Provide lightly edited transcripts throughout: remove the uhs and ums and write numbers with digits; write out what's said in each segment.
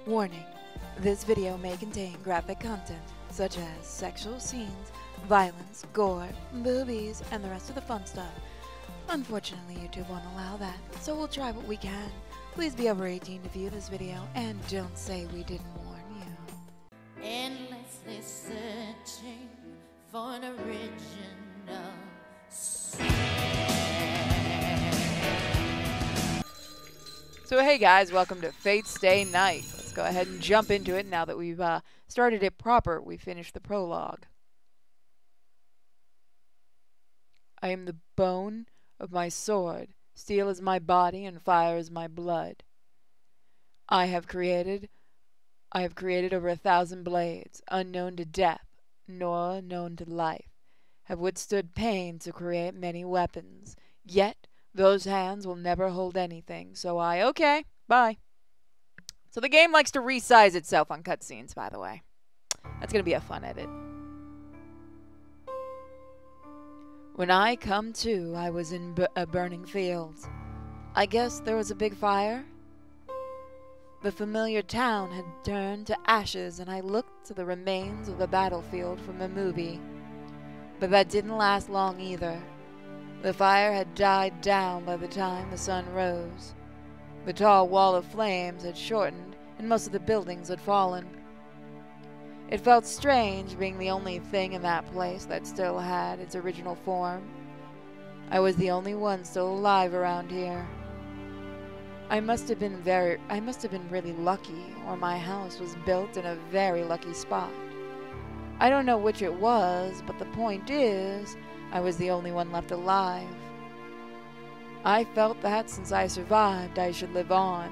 Warning: this video may contain graphic content such as sexual scenes, violence, gore, boobies, and the rest of the fun stuff. Unfortunately, YouTube won't allow that, so we'll try what we can. Please be over 18 to view this video, and don't say we didn't warn you. Endlessly searching for an original So hey guys, welcome to Fate's Day Night. Let's go ahead and jump into it now that we've started it proper. We finished the prologue. I am the bone of my sword. Steel is my body and fire is my blood. I have created over 1,000 blades, unknown to death, nor known to life, have withstood pain to create many weapons. Yet those hands will never hold anything, so okay, bye. So the game likes to resize itself on cutscenes, by the way. That's gonna be a fun edit. When I come to, I was in a burning field. I guess there was a big fire. The familiar town had turned to ashes, and I looked to the remains of the battlefield from a movie. But that didn't last long either. The fire had died down by the time the sun rose. The tall wall of flames had shortened, and most of the buildings had fallen. It felt strange being the only thing in that place that still had its original form. I was the only one still alive around here. I must have been really lucky, or my house was built in a very lucky spot. I don't know which it was, but the point is, I was the only one left alive. I felt that since I survived, I should live on.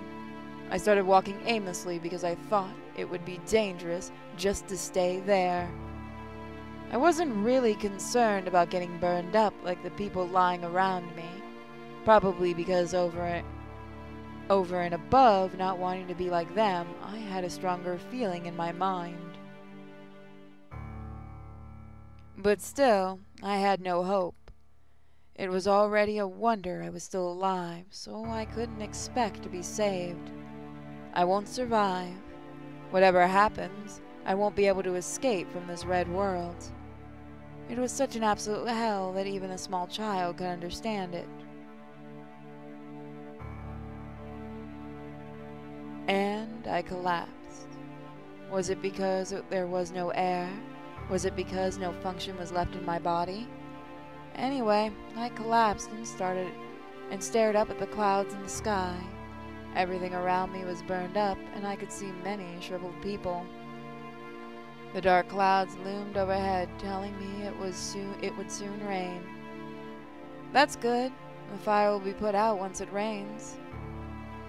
I started walking aimlessly because I thought it would be dangerous just to stay there. I wasn't really concerned about getting burned up like the people lying around me, probably because over and above not wanting to be like them, I had a stronger feeling in my mind. But still, I had no hope. It was already a wonder I was still alive, so I couldn't expect to be saved. I won't survive. Whatever happens, I won't be able to escape from this red world. It was such an absolute hell that even a small child could understand it. And I collapsed. Was it because there was no air? Was it because no function was left in my body? Anyway, I collapsed and stared up at the clouds in the sky. Everything around me was burned up, and I could see many shriveled people. The dark clouds loomed overhead, telling me it would soon rain. That's good. The fire will be put out once it rains.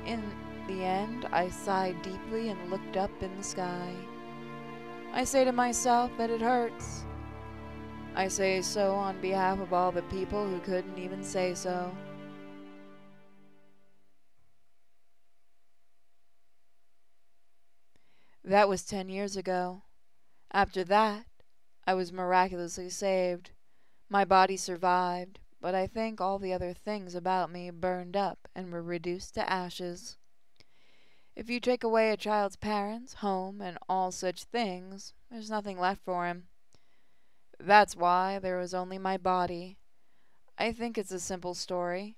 In the end, I sighed deeply and looked up in the sky. I say to myself that it hurts. I say so on behalf of all the people who couldn't even say so. That was 10 years ago. After that, I was miraculously saved. My body survived, but I think all the other things about me burned up and were reduced to ashes. If you take away a child's parents, home, and all such things, there's nothing left for him. That's why there was only my body. I think it's a simple story.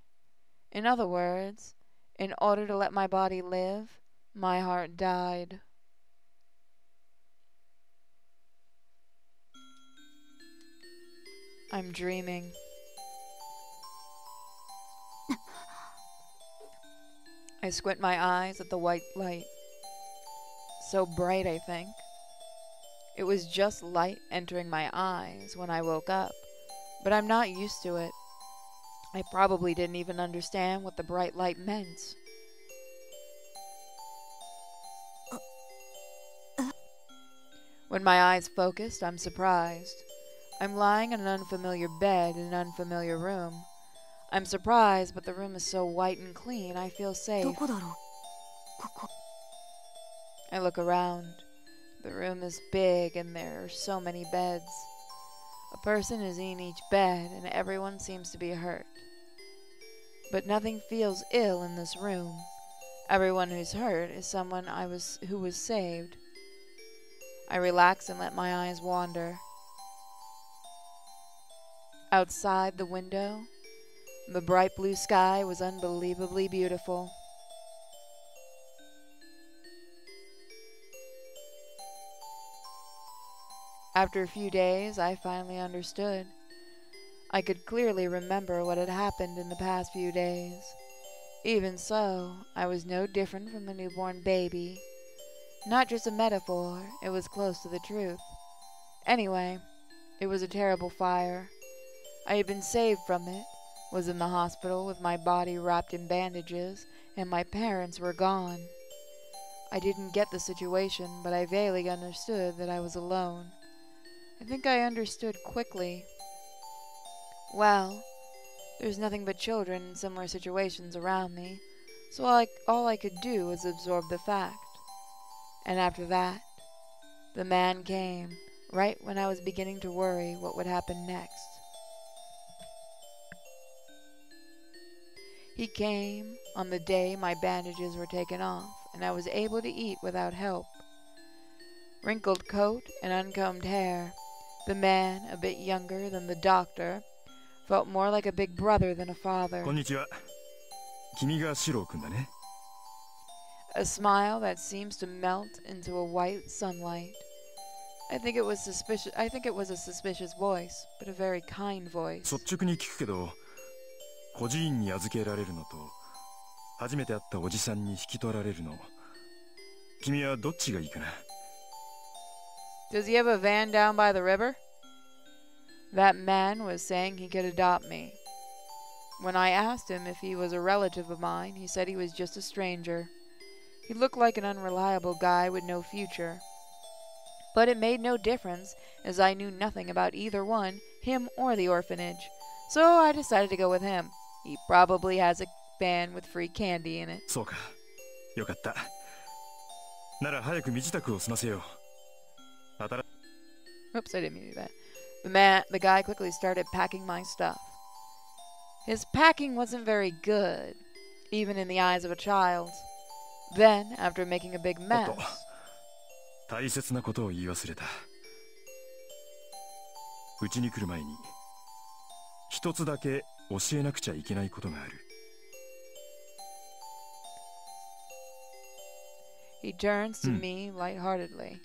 In other words, in order to let my body live, my heart died. I'm dreaming. I squint my eyes at the white light. So bright, I think. It was just light entering my eyes when I woke up, but I'm not used to it. I probably didn't even understand what the bright light meant. When my eyes focused, I'm surprised. I'm lying in an unfamiliar bed in an unfamiliar room. I'm surprised, but the room is so white and clean, I feel safe. I look around. The room is big, and there are so many beds. A person is in each bed, and everyone seems to be hurt. But nothing feels ill in this room. Everyone who's hurt is someone who was saved. I relax and let my eyes wander. Outside the window, the bright blue sky was unbelievably beautiful. After a few days, I finally understood. I could clearly remember what had happened in the past few days. Even so, I was no different from the newborn baby. Not just a metaphor, it was close to the truth. Anyway, it was a terrible fire. I had been saved from it, was in the hospital with my body wrapped in bandages, and my parents were gone. I didn't get the situation, but I vaguely understood that I was alone. I think I understood quickly. Well, there's nothing but children in similar situations around me, so all I could do was absorb the fact. And after that, the man came, right when I was beginning to worry what would happen next. He came on the day my bandages were taken off, and I was able to eat without help. Wrinkled coat and uncombed hair, the man, a bit younger than the doctor, felt more like a big brother than a father. こんにちは。君がシロー君だね。A smile that seems to melt into a white sunlight. I think it was a suspicious voice, but a very kind voice. 率直に聞くけど、孤児院に預けられるのと、初めて会ったおじさんに引き取られるの、君はどっちがいいかな？ Does he have a van down by the river? That man was saying he could adopt me. When I asked him if he was a relative of mine, he said he was just a stranger. He looked like an unreliable guy with no future. But it made no difference, as I knew nothing about either one, him or the orphanage. So I decided to go with him. He probably has a van with free candy in it. そうか。よかった。なら早く身支度を済ませよう。Oops, I didn't mean to do that. The guy quickly started packing my stuff. His packing wasn't very good, even in the eyes of a child. Then, after making a big mess... 大切なことを言い忘れた。うちに来る前に、一つだけ教えなくちゃいけないことがある。He turns to me lightheartedly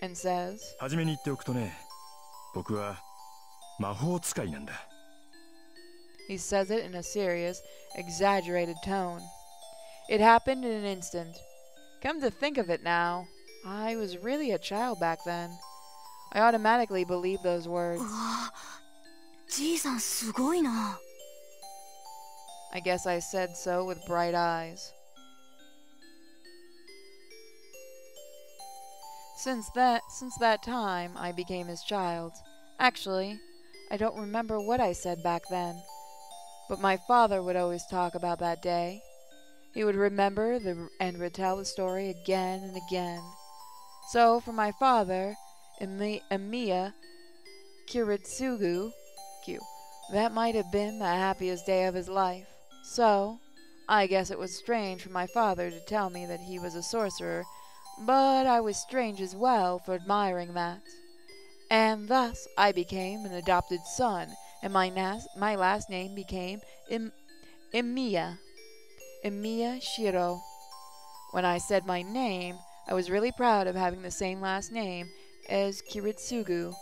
and says, はじめに言っておくとね、僕は魔法使いなんだ。He says it in a serious, exaggerated tone. It happened in an instant. Come to think of it now, I was really a child back then. I automatically believed those words. じいさんすごいな。I guess I said so with bright eyes. Since that time, I became his child. Actually, I don't remember what I said back then. But my father would always talk about that day. He would remember and retell the story again and again. So, for my father, Emiya Kiritsugu, that might have been the happiest day of his life. So, I guess it was strange for my father to tell me that he was a sorcerer, but I was strange as well for admiring that. And thus I became an adopted son, and my last name became Emiya Shiro. When I said my name, I was really proud of having the same last name as Kiritsugu.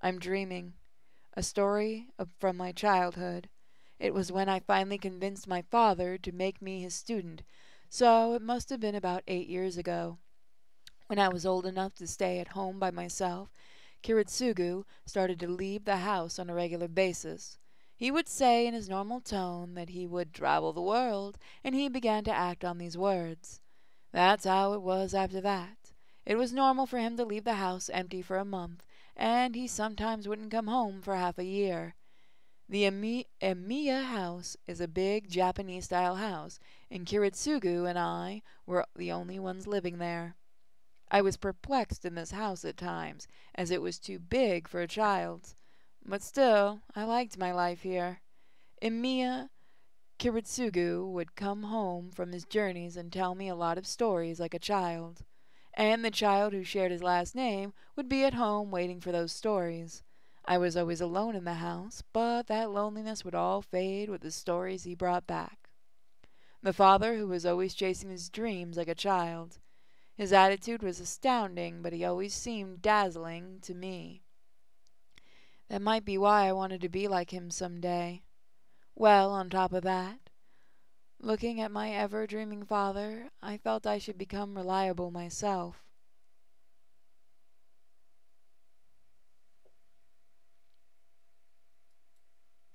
I'm dreaming. A story from my childhood. It was when I finally convinced my father to make me his student, so it must have been about 8 years ago. When I was old enough to stay at home by myself, Kiritsugu started to leave the house on a regular basis. He would say in his normal tone that he would travel the world, and he began to act on these words. That's how it was after that. It was normal for him to leave the house empty for a month, and he sometimes wouldn't come home for half a year. The Emiya house is a big Japanese-style house, and Kiritsugu and I were the only ones living there. I was perplexed in this house at times, as it was too big for a child's. But still, I liked my life here. Emiya Kiritsugu would come home from his journeys and tell me a lot of stories like a child. And the child who shared his last name would be at home waiting for those stories. I was always alone in the house, but that loneliness would all fade with the stories he brought back. The father who was always chasing his dreams like a child. His attitude was astounding, but he always seemed dazzling to me. That might be why I wanted to be like him some day. Well, on top of that, looking at my ever-dreaming father, I felt I should become reliable myself.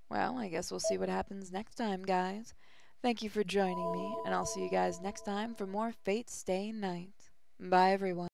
Well, I guess we'll see what happens next time, guys. Thank you for joining me, and I'll see you guys next time for more Fate Stay Night. Bye, everyone.